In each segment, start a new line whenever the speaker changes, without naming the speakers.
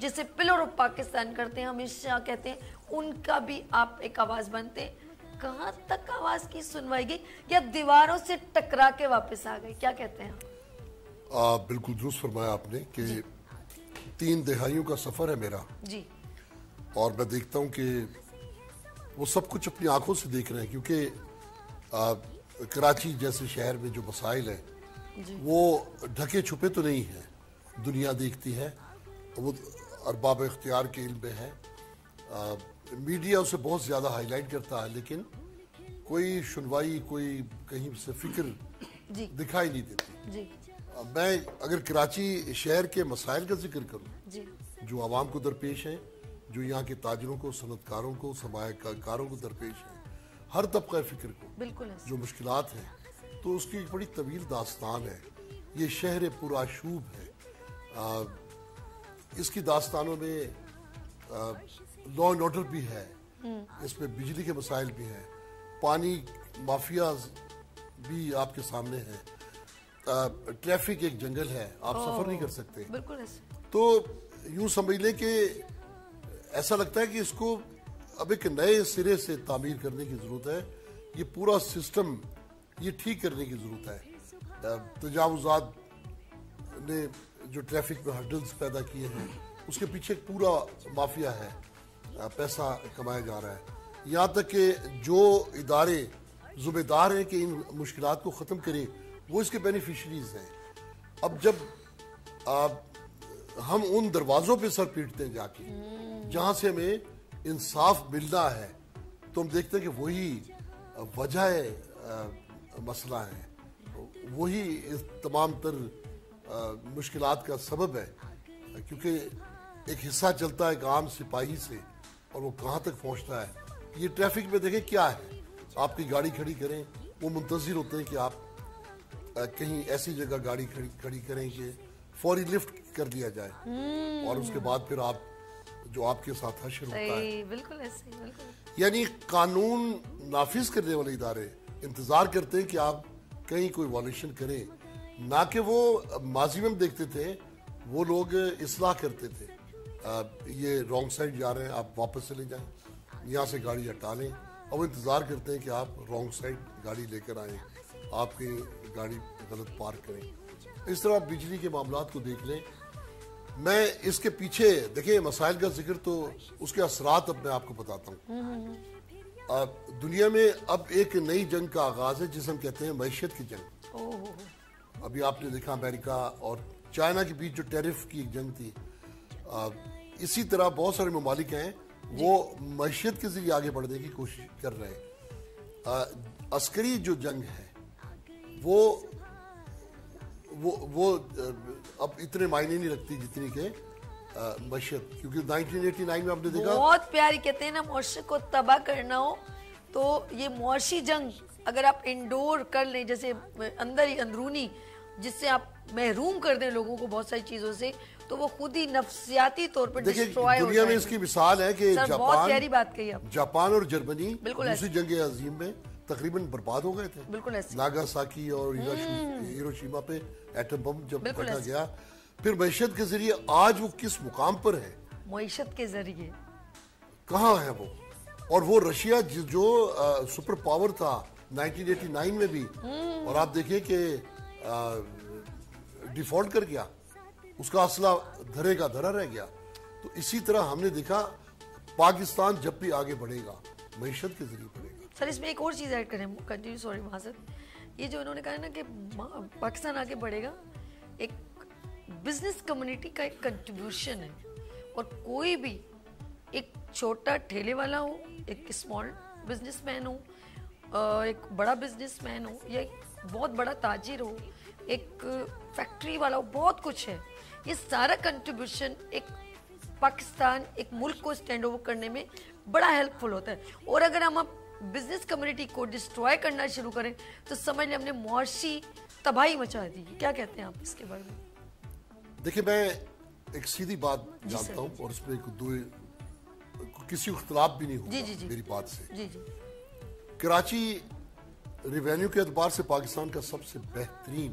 جسے pillar of Pakistan کرتے ہیں، ہمیشہ کہتے ہیں ان کا بھی آپ ایک آواز بنتے ہیں. کہاں تک آواز کی سنوائی گئی یا دیواروں سے ٹکرا کے واپس آ گئی؟ کیا کہتے ہیں آپ؟
بالکل درست فرمایا آپ نے کہ 3 دہائیوں کا سفر ہے میرا
جی.
اور میں دیکھتا ہوں کہ وہ سب کچھ اپنی آنکھوں سے دیکھ رہے ہیں، کیونکہ کراچی جیسے شہر میں جو مسائل ہیں وہ ڈھکے چھپے تو نہیں ہیں، دنیا دیکھتی ہے، وہ ارباب اختیار کے علم میں ہے، میڈیا اسے بہت زیادہ ہائی لائٹ کرتا ہے، لیکن کوئی سنوائی، کوئی کہیں سے فکر دکھائی نہیں دیتی. میں اگر کراچی شہر کے مسائل کا ذکر کروں جو عوام کو درپیش ہیں، جو یہاں کے تاجروں کو، صنعت کاروں کو، سرمایہ کاروں کو درپیش ہیں، ہر طبقہ فکر کو جو مشکلات ہیں، تو اس کی ایک بڑی طویل داستان ہے. یہ شہر پرآشوب ہے، اس کی داستانوں میں لا اینڈ آرڈر بھی ہے، اس میں بجلی کے مسائل بھی ہیں، پانی مافیاز بھی آپ کے سامنے ہیں، ٹریفک ایک جنگل ہے، آپ سفر نہیں کر سکتے. تو یوں سمجھ لیں کہ ایسا لگتا ہے کہ اس کو اب ایک نئے سرے سے تعمیر کرنے کی ضرورت ہے. یہ پورا سسٹم یہ ٹھیک کرنے کی ضرورت ہے. تجاوزات نے جو ٹریفک میں ہرڈلز پیدا کیے ہیں، اس کے پیچھے ایک پورا مافیا ہے، پیسہ کمایا جا رہا ہے. یہاں تک کہ جو ادارے ذمہ دار ہیں کہ ان مشکلات کو ختم کریں، وہ اس کے بینیفیشریز ہیں. اب جب ہم ان دروازوں پہ سر پیٹتے ہیں جا کے جہاں سے ہمیں انصاف ملنا ہے، تو ہم دیکھتے ہیں کہ وہی وجہ مسئلہ ہے، وہی اس تمام تر مشکلات کا سبب ہے. کیونکہ ایک حصہ چلتا ہے ایک عام سپاہی سے، اور وہ کہاں تک پہنچتا ہے. یہ ٹریفک میں دیکھیں کیا ہے، آپ کی گاڑی کھڑی کریں، وہ منتظر ہوتے ہیں کہ آپ کہیں ایسی جگہ گاڑی کھڑی کریں کہ فوری لفٹ کر لیا جائے، اور اس کے بعد پھر آپ جو آپ کے ساتھ حشر ہوتا ہے.
بالکل ایسے ہی.
یعنی قانون نافذ کرنے والے ادارے انتظار کرتے ہیں کہ آپ کہیں کوئی وائلیشن کریں، نہ کہ وہ ماضی میں ہم دیکھتے تھے وہ لوگ اصلاح کرتے تھے، یہ رانگ سائڈ جا رہے ہیں، آپ واپس چلے جائیں، یہاں سے گاڑی ہٹا لیں، اور وہ انتظار کرتے ہیں کہ آپ رانگ سائڈ گاڑی لے کر آئیں، آپ کی گاڑی غلط پارک کریں. اس طرح بجلی کے معاملات کو دیکھ لیں. میں اس کے پیچھے دیکھیں مسائل کا ذکر تو اس کے اثرات اب میں آپ کو بتاتا ہوں. دنیا میں اب ایک نئی جنگ کا آغاز ہے جسے ہم کہتے ہیں معیشت کی جنگ. ابھی آپ نے دیکھا امریکہ اور چائنا کے بیچ جو ٹیرف کی ایک جنگ تھی، اسی طرح بہت سارے ممالک ہیں وہ معیشت کے ذریعے آگے بڑھنے کی کوشش کر رہے ہیں. عسکری جو جنگ ہے وہ اب اتنے معنی نہیں رکھتی جتنی کہ معیشت، کیونکہ 1989 میں آپ نے دیکھا
بہت پیاری کہتے ہیں نا، معاشرے کو تباہ کرنا ہو تو یہ معاشی جنگ اگر آپ انڈور کر لیں، جیسے اندر ہی اندرونی، جس سے آپ محروم کر دیں لوگوں کو بہت ساری چیزوں سے، تو وہ خود ہی نفسیاتی طور پر ڈسٹروائے ہو جائیں.
دنیا میں اس کی مثال ہے کہ
بہت پیاری بات کہی آپ.
جاپان اور جرمنی دوسری جنگ عظیم میں تقریباً برباد ہو گئے تھے.
بالکل ایسے.
ناگاساکی اور ہیروشیما پہ ایٹم بم جب پھینکا گیا، پھر معیشت کے ذریعے آج وہ کس مقام پر ہے،
معیشت کے ذریعے
کہاں ہے وہ. اور وہ رشیا جو سپر پاور تھا 1989 میں بھی، اور آپ دیکھیں کہ ڈیفالٹ کر گیا، اس کا اسلحہ دھرے کا دھرا رہ گیا. تو اسی طرح ہم نے دیکھا پاکستان جب بھی آگے بڑھے گا معیشت کے ذریعے بڑھے گا.
سر اس میں ایک اور چیز ایڈ کریں، کنٹینیو، سوری معذرت. یہ جو انہوں نے کہا نا کہ پاکستان آگے بڑھے گا، ایک بزنس کمیونٹی کا ایک کنٹریبیوشن ہے. اور کوئی بھی ایک چھوٹا ٹھیلے والا ہو، ایک اسمال بزنس مین ہو، ایک بڑا بزنس مین ہو، یا ایک بہت بڑا تاجر ہو، ایک فیکٹری والا ہو، بہت کچھ ہے. یہ سارا کنٹریبیوشن ایک پاکستان، ایک ملک کو اسٹینڈ اوور کرنے میں بڑا ہیلپ فل ہوتا ہے. اور اگر ہم اب بزنس کمیونٹی کو ڈسٹروائے کرنا شروع کریں تو سمجھ لیں ہم نے معاشی تباہی مچا دی. کیا کہتے ہیں آپ اس کے بارے میں؟
دیکھیں میں ایک سیدھی بات جانتا ہوں، اور اس میں کسی اختلاف بھی نہیں ہوگا میری بات سے. کراچی ریونیو کے اعتبار سے پاکستان کا سب سے بہترین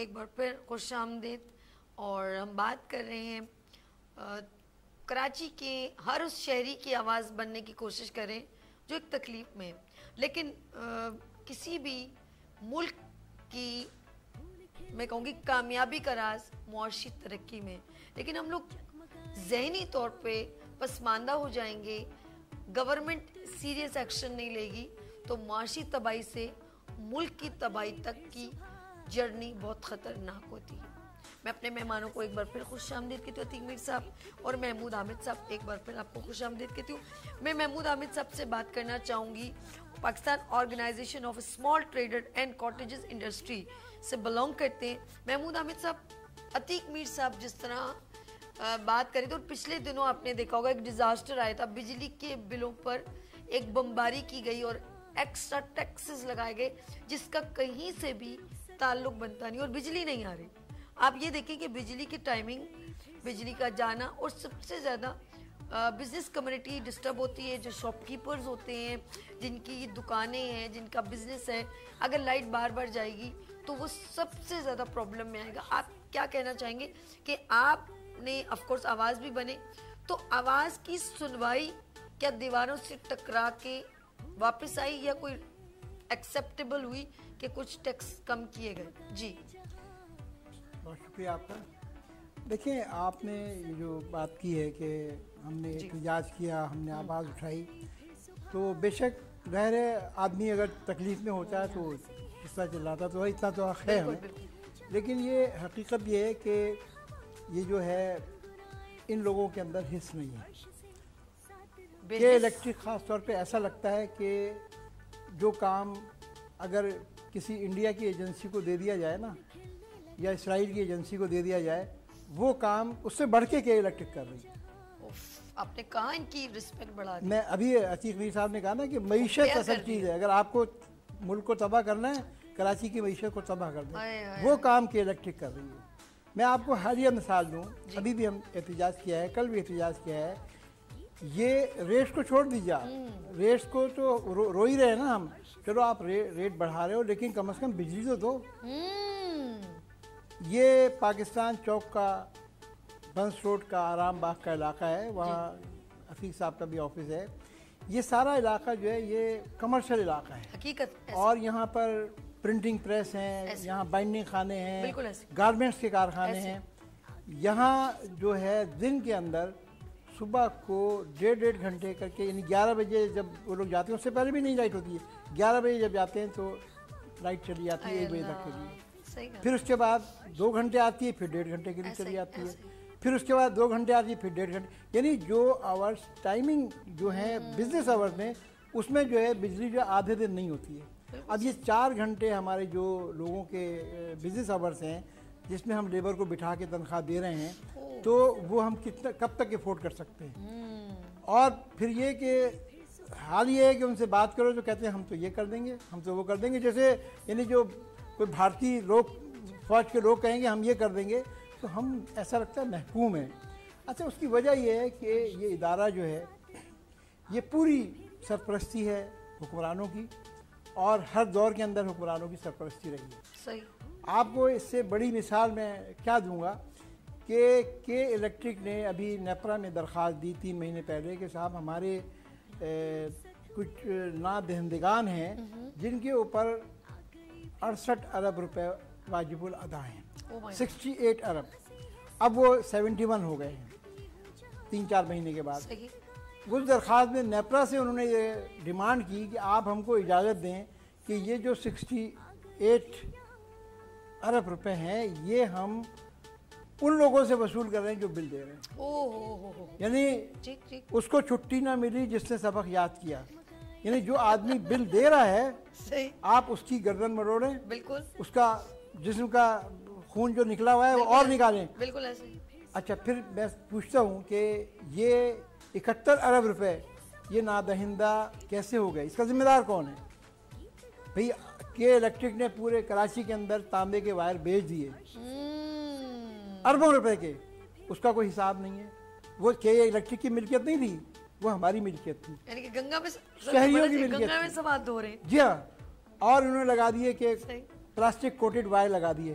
ایک بار پھر خوش آمدید. اور ہم بات کر رہے ہیں کراچی کے ہر اس شہری کی آواز بننے کی کوشش کریں جو ایک تکلیف میں ہے. لیکن کسی بھی ملک کی میں کہوں گی کامیابی کا راز معاشی ترقی میں. لیکن ہم لوگ ذہنی طور پہ پسماندہ ہو جائیں گے, گورنمنٹ سیریس ایکشن نہیں لے گی, تو معاشی تباہی سے ملک کی تباہی تک کی جرنی بہت خطرناک ہوتی ہے. میں اپنے مہمانوں کو ایک بار پھر خوش آمدید کہتی ہوں, عتیق میر صاحب اور محمود حامد صاحب, ایک بار پھر آپ کو خوش آمدید کہتی ہوں. میں محمود حامد صاحب سے بات کرنا چاہوں گی, Pakistan organisation of small trader and cottages industry سے بلانگ کرتے ہیں. محمود حامد صاحب, عتیق میر صاحب جس طرح بات کریں تو پچھلے دنوں آپ نے دیکھا ہوگا ایک ڈیزاسٹر آیا تھا, بجلی کے بلوں پر ایک بمباری کی گئی اور ایکسٹرا ٹیکسز لگائے گئے جس کا کہیں سے بھی تعلق بنتا نہیں, اور بجلی نہیں آ رہی. آپ یہ دیکھیں کہ بجلی کی ٹائمنگ, بجلی کا جانا, اور سب سے زیادہ بزنس کمیونٹی ڈسٹرب ہوتی ہے, جو شاپ کیپرز ہوتے ہیں, جن کی دکانیں ہیں, جن کا بزنس ہے. اگر لائٹ بار بار جائے گی تو وہ سب سے زیادہ پرابلم میں آئے گا. آپ کیا کہنا چاہیں گے کہ آپ نے آف کورس آواز بھی بنے, تو آواز کی سنوائی کیا دیواروں سے ٹکرا کے واپس آئی یا کوئی ایکسیپٹیبل ہوئی کہ کچھ ٹیکس کم کیے گئے؟ جی
بہت شکریہ آپ کا. دیکھیں, آپ نے یہ جو بات کی ہے کہ ہم نے احتجاج کیا, ہم نے آواز اٹھائی, تو بے شک ظاہر ہے آدمی اگر تکلیف میں ہوتا ہے تو اس طرح چلاتا تو اتنا تو حق ہے ہمیں. لیکن یہ حقیقت یہ ہے کہ یہ جو ہے ان لوگوں کے اندر حس نہیں ہے کہ الیکٹرک خاص طور پہ ایسا لگتا ہے کہ جو کام اگر کسی انڈیا کی ایجنسی کو دے دیا جائے نا, یا اسرائیل کی ایجنسی کو دے دیا جائے, وہ کام اس سے بڑھ کے الیکٹرک کر رہی ہے.
آپ نے کہا ان کی رسپیکٹ بڑھا دی.
میں ابھی عتیق میر صاحب نے کہا نا کہ معیشت اصل چیز ہے. اگر آپ کو ملک کو تباہ کرنا ہے, کراچی کی معیشت کو تباہ کر دیں, وہ کام الیکٹرک کر رہی ہے. میں آپ کو حالیہ مثال دوں, ابھی بھی ہم احتجاج کیا ہے, کل بھی احتجاج کیا ہے. یہ ریٹس کو چھوڑ دیجیے, ریٹس کو تو رو ہی رہے نا ہم, چلو آپ ریٹ بڑھا رہے ہو لیکن کم از کم بجلی تو دو. یہ پاکستان چوک کا, بنس روڈ کا, آرام باغ کا علاقہ ہے, وہاں عفیق صاحب کا بھی آفس ہے. یہ سارا علاقہ جو ہے یہ کمرشل علاقہ ہے
حقیقت,
اور یہاں پر پرنٹنگ پریس ہیں, یہاں بائنڈنگ خانے ہیں, گارمنٹس کے کارخانے ہیں. یہاں جو ہے دن کے اندر صبح کو 1.5 گھنٹے کر کے, یعنی 11 بجے جب وہ لوگ جاتے ہیں, اس سے پہلے بھی نہیں لائٹ ہوتی ہے, 11 بجے جب جاتے ہیں تو لائٹ چلی جاتی ہے 1 بجے تک کے لیے. پھر اس کے بعد 2 گھنٹے آتی ہے, پھر 1.5 گھنٹے کے لیے چلی جاتی ہے, پھر اس کے بعد 2 گھنٹے آتی ہے, پھر 1.5 گھنٹے. یعنی جو آورس ٹائمنگ جو ہے بزنس آورس میں, اس میں جو ہے بجلی جو آدھے دن نہیں ہوتی ہے. اب یہ 4 گھنٹے ہمارے جو لوگوں کے بزنس آورس ہیں, جس میں ہم لیبر کو بٹھا کے تنخواہ دے رہے ہیں, تو وہ ہم کب تک افورڈ کر سکتے ہیں. اور پھر یہ کہ حال یہ ہے کہ ان سے بات کرو تو کہتے ہیں ہم تو یہ کر دیں گے, ہم تو وہ کر دیں گے. جیسے یعنی جو کوئی بھارتی لوگ, فوج کے لوگ کہیں گے ہم یہ کر دیں گے, تو ہم ایسا لگتا ہے محکوم ہیں. اچھا, اس کی وجہ یہ ہے کہ یہ ادارہ جو ہے یہ پوری سرپرستی ہے حکمرانوں کی, اور ہر دور کے اندر حکمرانوں کی سرپرستی رہی ہے.
صحیح.
آپ کو اس سے بڑی مثال میں کیا دوں گا کہ الیکٹرک نے ابھی نیپرا میں درخواست دی 3 مہینے پہلے کہ صاحب ہمارے کچھ نادہندگان ہیں جن کے اوپر 68 ارب روپے واجب الادا ہیں, 68 ارب. اب وہ 71 ہو گئے ہیں 3-4 مہینے کے بعد. اس درخواست میں نیپرا سے انہوں نے یہ ڈیمانڈ کی کہ آپ ہم کو اجازت دیں کہ یہ جو 68 ارب روپے ہیں یہ ہم ان لوگوں سے وصول کر رہے ہیں جو بل دے رہے ہیں. یعنی اس کو چھٹی نہ ملی جس نے سبق یاد کیا. یعنی جو آدمی بل دے رہا ہے آپ اس کی گردن مروڑیں, بالکل اس کا جسم کا خون جو نکلا ہوا ہے وہ اور نکالیں. بالکل ایسے. اچھا, پھر میں پوچھتا ہوں کہ یہ 71 ارب روپے یہ نادہندہ کیسے ہو گئے, اس کا ذمہ دار کون ہے؟ بھئی کہ الیکٹرک نے پورے کراچی کے اندر تانبے کے وائر بیچ دیے اربوں روپے کے, اس کا کوئی حساب نہیں ہے. وہ کہ الیکٹرک کی ملکیت نہیں تھی, وہ ہماری ملکیت تھی,
یعنی کہ گنگا میں
شہریوں کی ملکیت
گنگا میں سواد دھو رہے ہیں.
جی ہاں, اور انہوں نے لگا دیے کہ پلاسٹک کوٹڈ وائر لگا دیے.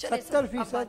70%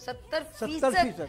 70%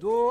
2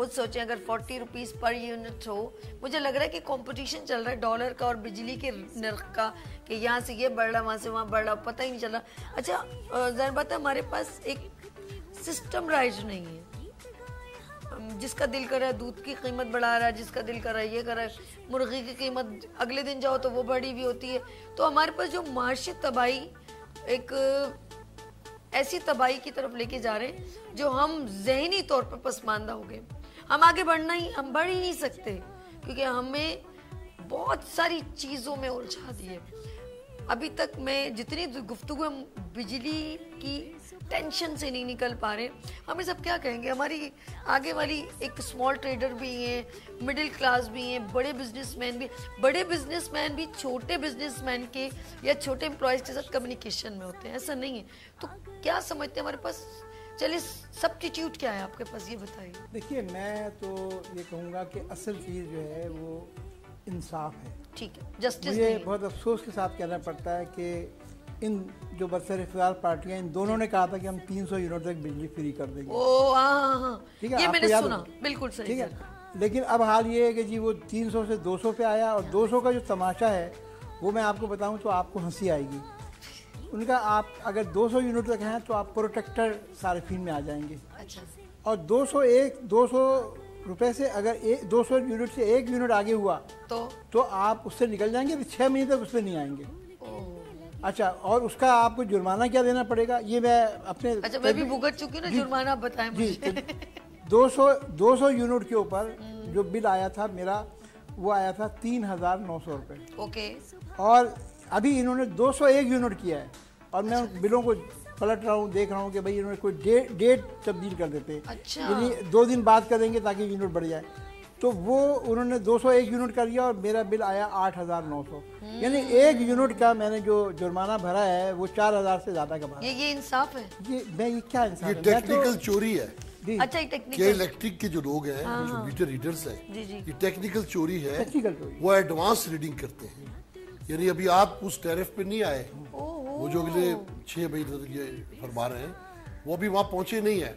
خود سوچیں اگر 40 روپیز پر یونٹ ہو, مجھے لگ رہا ہے کہ کمپٹیشن چل رہا ہے ڈالر کا اور بجلی کے نرخ کا, کہ یہاں سے یہ بڑھ رہا وہاں سے وہاں بڑھ رہا, پتہ ہی نہیں چل رہا. اچھا ظاہر بات ہے ہمارے پاس ایک سسٹم رائج نہیں ہے, جس کا دل کر رہا ہے دودھ کی قیمت بڑھا رہا ہے, جس کا دل کر رہا ہے یہ کر رہا ہے, مرغی کی قیمت اگلے دن جاؤ تو وہ بڑھی ہوئی ہوتی ہے. تو ہمارے پاس جو معاشی تباہی ایک ایسی تباہی کی طرف لے کے جا رہے ہیں جو ہم ذہنی طور پر پسماندہ ہو گئے. ہم آگے ہم بڑھ ہی نہیں سکتے کیونکہ ہمیں بہت ساری چیزوں میں الجھا دیے. ابھی تک میں جتنی گفتگو بجلی کی ٹینشن سے نہیں نکل پا رہے. ہمیں سب کیا کہیں گے, ہماری آگے والی ایک اسمال ٹریڈر بھی ہیں, مڈل کلاس بھی ہیں, بڑے بزنس مین بھی چھوٹے بزنس مین کے یا چھوٹے امپلائیز کے ساتھ کمیونیکیشن میں ہوتے ہیں, ایسا نہیں ہے. تو کیا سمجھتے ہیں ہمارے پاس, چلیے سبسٹیٹیوٹ کیا ہے آپ کے پاس, یہ بتائیے.
دیکھیے میں تو یہ کہوں گا کہ اصل چیز جو ہے وہ انصاف ہے.
ٹھیک ہے, جسٹس.
مجھے بہت افسوس کے ساتھ کہنا پڑتا ہے کہ ان جو برسر اقتدار پارٹیاں ان دونوں نے کہا تھا کہ ہم 300 یونٹ تک بجلی فری کر دیں گے.
ٹھیک ہے, یہ میں نے سنا, بالکل صحیح.
ٹھیک ہے, لیکن اب حال یہ ہے کہ جی وہ 300 سے 200 پہ آیا, اور 200 کا جو تماشا ہے وہ میں آپ کو بتاؤں تو آپ کو ہنسی آئے گی. ان کا آپ اگر 200 یونٹ تک ہیں تو آپ پروٹیکٹر صارفین میں آ جائیں گے. اور 200 روپے سے اگر 200 یونٹ سے 1 یونٹ آگے ہوا تو آپ اس سے نکل جائیں گے, 6 مہینے تک اس پہ نہیں آئیں گے. اچھا, اور اس کا آپ کو جرمانہ کیا دینا پڑے گا, یہ میں اپنے
میں بھی بھگت چکی ہوں نا جرمانہ, بتائیں مجھے.
200 یونٹ کے اوپر جو بل آیا تھا میرا, وہ آیا تھا 3,900 روپے.
اوکے.
اور ابھی انہوں نے 201 یونٹ کیا ہے, اور میں ان بلوں کو پلٹ رہا ہوں, دیکھ رہا ہوں کہ بھائی انہوں نے کوئی ڈیٹ تبدیل کر دیتے, یعنی 2 دن بعد کریں گے تاکہ یونٹ بڑھ جائے. تو وہ انہوں نے 201 یونٹ کر دیا اور میرا بل آیا 8,900. یعنی 1 یونٹ کا میں نے جو جرمانہ بھرا ہے وہ 4,000 سے زیادہ کا بھرا.
یہ انصاف ہے؟
یہ کیا انصاف ہے؟
یہ ٹیکنیکل چوری ہے.
اچھا,
کہ الیکٹرک کے جو لوگ ہیں جو میٹر ریڈرز ہیں, یہ ٹیکنیکل چوری ہے. وہ ایڈوانس ریڈنگ کرتے ہیں, یعنی ابھی آپ اس ٹیرف پہ نہیں آئے, وہ جو اگلے 6 مہینے تک یہ فرما رہے ہیں وہ بھی وہاں پہنچے نہیں ہیں,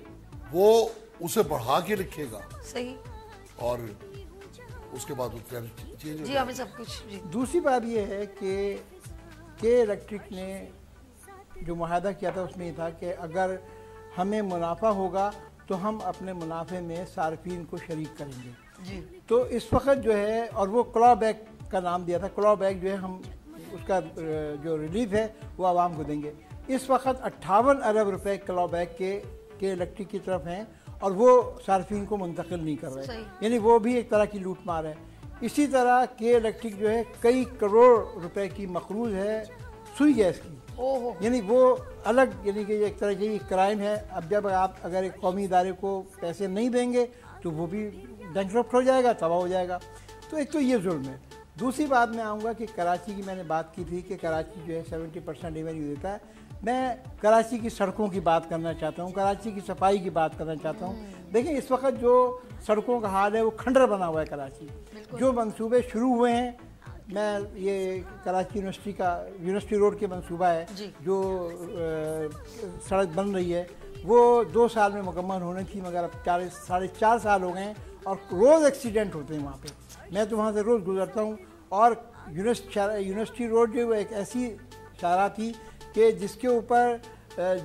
وہ اسے بڑھا کے لکھے گا.
صحیح.
اور اس کے بعد وہ چینج ہو
جی, ہمیں سب کچھ.
دوسری بات یہ ہے کہ الیکٹرک نے جو معاہدہ کیا تھا اس میں یہ تھا کہ اگر ہمیں منافع ہوگا تو ہم اپنے منافع میں صارفین کو شریک کریں گے.
جی.
تو اس وقت جو ہے, اور وہ کلا بیک کا نام دیا تھا, کلا بیک جو ہے ہم اس کا جو ریلیف ہے وہ عوام کو دیں گے. اس وقت 58 ارب روپے کلا بیک کے الیکٹرک کی طرف ہیں, اور وہ صارفین کو منتقل نہیں کر رہے, یعنی وہ بھی ایک طرح کی لوٹ مار ہے. اسی طرح کے الیکٹرک جو ہے کئی کروڑ روپے کی مقروض ہے سوئی گیس کی, یعنی وہ الگ, یعنی کہ ایک طرح کی کرائم ہے. اب جب آپ اگر ایک قومی ادارے کو پیسے نہیں دیں گے تو وہ بھی بینکرپٹ ہو جائے گا, تباہ ہو جائے گا. تو ایک تو یہ ظلم ہے. دوسری بات میں آؤں گا کہ کراچی کی میں نے بات کی تھی کہ کراچی جو ہے 70% ریونیو دیتا ہے. میں کراچی کی سڑکوں کی بات کرنا چاہتا ہوں, کراچی کی صفائی کی بات کرنا چاہتا ہوں. دیکھیں اس وقت جو سڑکوں کا حال ہے وہ کھنڈر بنا ہوا ہے کراچی. جو منصوبے شروع ہوئے ہیں, میں یہ کراچی یونیورسٹی روڈ کے منصوبہ ہے جو سڑک بن رہی ہے, وہ 2 سال میں مکمل ہونے تھی, مگر اب 4.5 سال ہو گئے ہیں اور روز ایکسیڈنٹ ہوتے ہیں وہاں پہ. میں تو وہاں سے روز گزرتا ہوں. اور یونیورسٹی روڈ جو ایک ایسی شاہراہ تھی کہ جس کے اوپر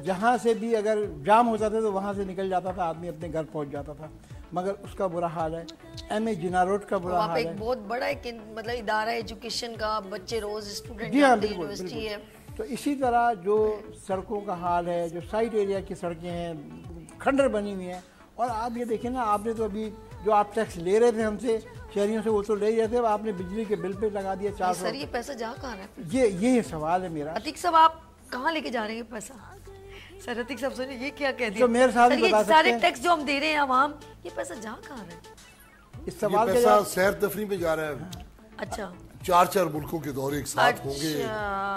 جہاں سے بھی اگر جام ہوتا تھا تو وہاں سے نکل جاتا تھا, آدمی اپنے گھر پہنچ جاتا تھا, مگر اس کا برا حال ہے. ایم اے جناح روڈ کا برا حال ہے.
ایک بہت بڑا مطلب ادارہ ایجوکیشن کا, بچے روز اسٹوڈنٹ یونیورسٹی ہے.
تو اسی طرح جو سڑکوں کا حال ہے, جو سائٹ ایریا کی سڑکیں ہیں کھنڈر بنی ہوئی ہیں. اور آپ یہ دیکھیں نا, آپ نے تو ابھی جو آپ ٹیکس لے رہے تھے ہم سے شہریوں سے, وہ تو لے رہے تھے, آپ نے بجلی کے بل پہ لگا دیا 400.
سر یہ پیسہ جا کہاں رہا ہے؟
یہ سوال ہے میرا.
عتیق صاحب آپ کہاں لے کے جا رہے ہیں پیسہ؟ سر عتیق صاحب سوچیں یہ کیا کہہ دیا,
تو میرے ساتھ
یہ سارے ٹیکس جو ہم دے رہے ہیں عوام, یہ پیسہ جا کہاں رہا ہے؟
اس سوال
کا پیسہ سیر تفریح میں جا رہا ہے.
اچھا,
4 ملکوں کے دورے ایک ساتھ ہوں گے,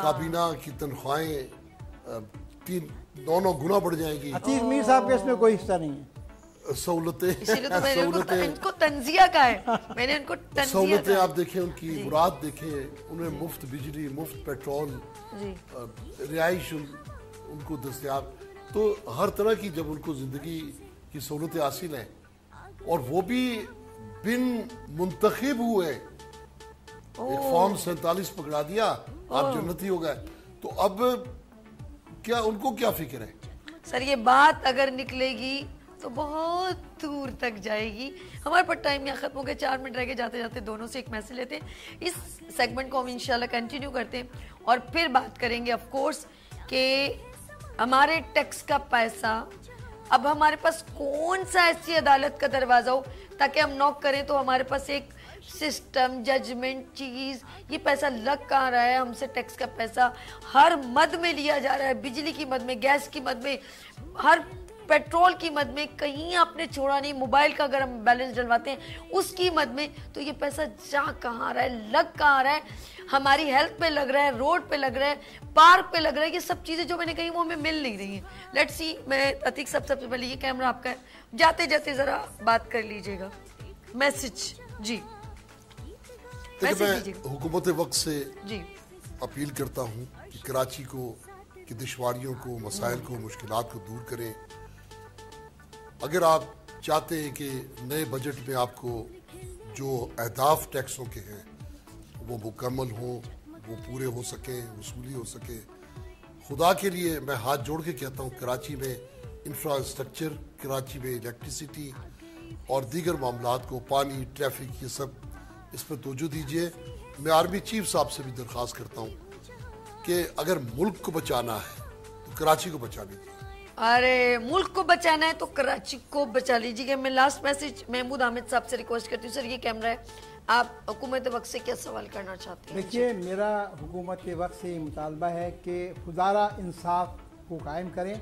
کابینہ کی تنخواہیں 9 گنا بڑھ جائیں گی.
عتیق میر صاحب کے اس میں کوئی حصہ نہیں ہے.
سہولتیں آپ دیکھیں, ان کی مراد دیکھیں, انہیں مفت بجلی, مفت پیٹرول, رہائش ان کو دستیاب. تو ہر طرح کی جب ان کو زندگی کی سہولتیں حاصل ہیں اور وہ بھی بن منتخب ہوئے. ایک فارم 47 پکڑا دیا, آپ جنتی ہو گئے. تو اب کیا ان کو کیا فکر ہے؟
سر یہ بات اگر نکلے گی تو بہت دور تک جائے گی. ہمارے پر ٹائم یہاں ختم ہو گئے, 4 منٹ رہ گئے. جاتے جاتے دونوں سے ایک میسج لیتے ہیں. اس سیگمنٹ کو ہم انشاءاللہ کنٹینیو کرتے ہیں اور پھر بات کریں گے آف کورس کہ ہمارے ٹیکس کا پیسہ اب ہمارے پاس کون سا ایسی عدالت کا دروازہ ہو تاکہ ہم نوک کریں تو ہمارے پاس ایک سسٹم, ججمنٹ, چیز. یہ پیسہ لگ کہاں رہا ہے؟ ہم سے ٹیکس کا پیسہ ہر مد میں لیا جا رہا ہے, بجلی کی مد میں, گیس کی مد میں, ہر پیٹرول کی مد میں. کہیں آپ نے چھوڑا نہیں. موبائل کا اگر ہم بیلنس ڈلواتے ہیں اس کی مد میں. تو یہ پیسہ جا کہاں رہا ہے, لگ کہاں رہا ہے؟ ہماری ہیلتھ پہ لگ رہا ہے, روڈ پہ لگ رہا ہے, پارک پہ لگ رہا ہے. یہ سب چیزیں جو میں نے کہی وہ ہمیں مل نہیں رہی ہیں. لیٹس سی, میں عتیق سب سے پہلے یہ کیمرہ آپ کا ہے, جاتے جاتے ذرا بات کر لیجئے گا. میسج جی
میں حکومت وقت سے اپیل کرتا ہوں کہ کراچی کو کی دشواریوں کو, مسائل کو, مشکلات کو دور کریں. اگر آپ چاہتے ہیں کہ نئے بجٹ میں آپ کو جو اہداف ٹیکسوں کے ہیں وہ مکمل ہوں, وہ پورے ہو سکیں, وصولی ہو سکے, خدا کے لیے میں ہاتھ جوڑ کے کہتا ہوں کراچی میں انفراسٹرکچر, کراچی میں الیکٹریسٹی اور دیگر معاملات کو, پانی, ٹریفک, یہ سب اس پہ توجہ دیجئے. میں آرمی چیف صاحب سے بھی درخواست کرتا ہوں کہ اگر ملک کو بچانا ہے تو کراچی کو بچا لیجیے.
ارے ملک کو بچانا ہے تو کراچی کو بچا لیجیے. میں لاسٹ میسج محمود حامد صاحب سے ریکویسٹ کرتی ہوں. سر یہ کیمرہ ہے, آپ حکومت وقت سے کیا سوال کرنا چاہتے ہیں؟
دیکھیے, میرا حکومت کے وقت سے یہ مطالبہ ہے کہ خدارہ انصاف کو قائم کریں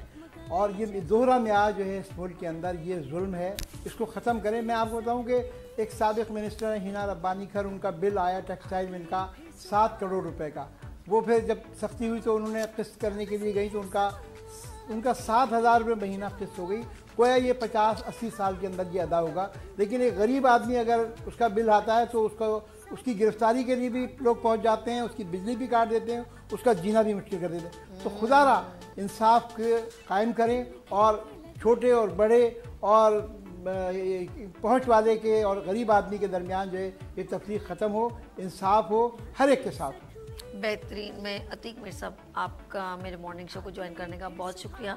اور یہ دوہرا معیار جو ہے اس ملک کے اندر یہ ظلم ہے, اس کو ختم کریں. میں آپ کو بتاؤں کہ ایک سابق منسٹر ہے ہینا ربانی کھر, ان کا بل آیا ٹیکسٹائل میں ان کا 7 کروڑ روپے کا. وہ پھر جب سختی ہوئی تو انہوں نے قسط کرنے کے لیے گئی تو ان کا 7,000 روپے مہینہ قسط ہو گئی. گویا یہ 50-80 سال کے اندر یہ ادا ہوگا. لیکن ایک غریب آدمی اگر اس کا بل آتا ہے تو اس کی گرفتاری کے لیے بھی لوگ پہنچ جاتے ہیں, اس کی بجلی بھی کاٹ دیتے ہیں, اس کا جینا بھی مشکل کر دیتے ہیں. تو خدا را انصاف کے قائم کریں اور چھوٹے اور بڑے اور پہنچ والے کے اور غریب آدمی کے درمیان جو ہے یہ تفریق ختم ہو, انصاف ہو, ہر ایک کے ساتھ.
بہترین. میں عتیق میر صاحب آپ کا میرے مارننگ شو کو جوائن کرنے کا بہت شکریہ,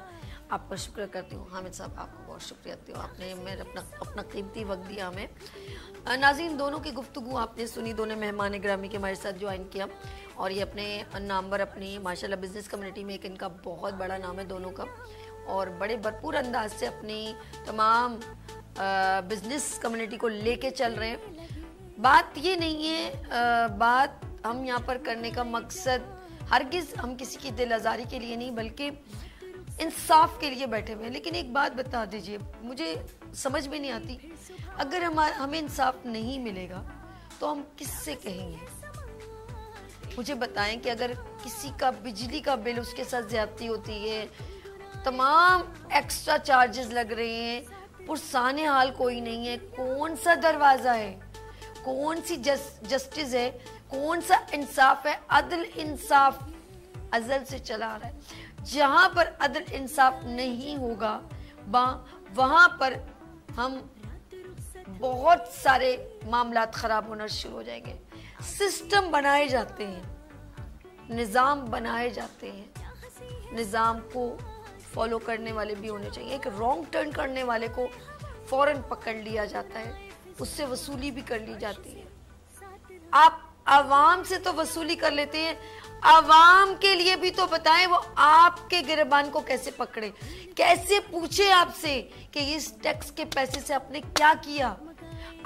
آپ کا شکریہ کرتی ہوں. حامد صاحب آپ کو بہت شکریہ کرتی ہوں, آپ نے میرے اپنا قیمتی وقت دیا ہمیں. ناظرین, دونوں کی گفتگو آپ نے سنی, دونوں مہمان گرامی کے ہمارے ساتھ جوائن کیا اور یہ اپنے نامور اپنی ماشاءاللہ بزنس کمیونٹی میں ایک ان کا بہت بڑا نام ہے دونوں کا, اور بڑے بھرپور انداز سے اپنی تمام بزنس کمیونٹی کو لے کے چل رہے ہیں. بات یہ نہیں ہے, بات ہم یہاں پر کرنے کا مقصد ہرگز ہم کسی کی دل آزاری کے لیے نہیں بلکہ انصاف کے لیے بیٹھے ہوئے ہیں. لیکن ایک بات بتا دیجئے, مجھے سمجھ میں نہیں آتی, اگر ہمیں انصاف نہیں ملے گا تو ہم کس سے کہیں گے؟ مجھے بتائیں کہ اگر کسی کا بجلی کا بل اس کے ساتھ زیادتی ہوتی ہے, تمام ایکسٹرا چارجز لگ رہے ہیں, پرسان حال کوئی نہیں ہے, کون سا دروازہ ہے, کون سی جسٹس ہے, کون سا انصاف ہے؟ عدل انصاف ازل سے چلا آ رہا ہے. جہاں پر عدل انصاف نہیں ہوگا وہاں پر ہم بہت سارے معاملات خراب ہونا شروع ہو جائیں گے. سسٹم بنائے جاتے ہیں, نظام بنائے جاتے ہیں, نظام کو فالو کرنے والے بھی ہونے چاہیے. ایک رانگ ٹرن کرنے والے کو فوراً پکڑ لیا جاتا ہے, اس سے وصولی بھی کر لی جاتی ہے. آپ عوام سے تو وصولی کر لیتے ہیں, عوام کے لیے بھی تو بتائیں وہ آپ کے گریبان کو کیسے پکڑے, کیسے پوچھے آپ سے کہ اس ٹیکس کے پیسے سے آپ نے کیا کیا.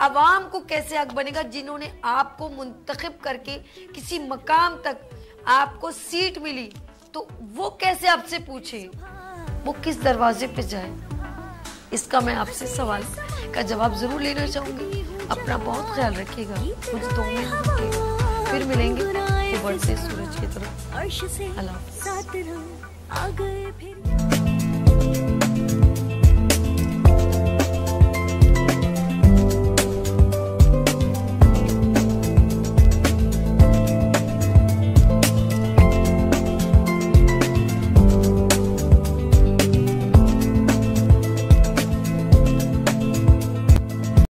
عوام کو کیسے حق بنے گا جنہوں نے آپ کو منتخب کر کے کسی مقام تک آپ کو سیٹ ملی, تو وہ کیسے آپ سے پوچھے, وہ کس دروازے پہ جائے؟ اس کا میں آپ سے سوال کا جواب ضرور لینا چاہوں گی. اپنا بہت خیال رکھیے گا, مجھے دو میں رکھیے گا, پھر ملیں گے بڑھتے سورج کی طرف. اللہ حافظ.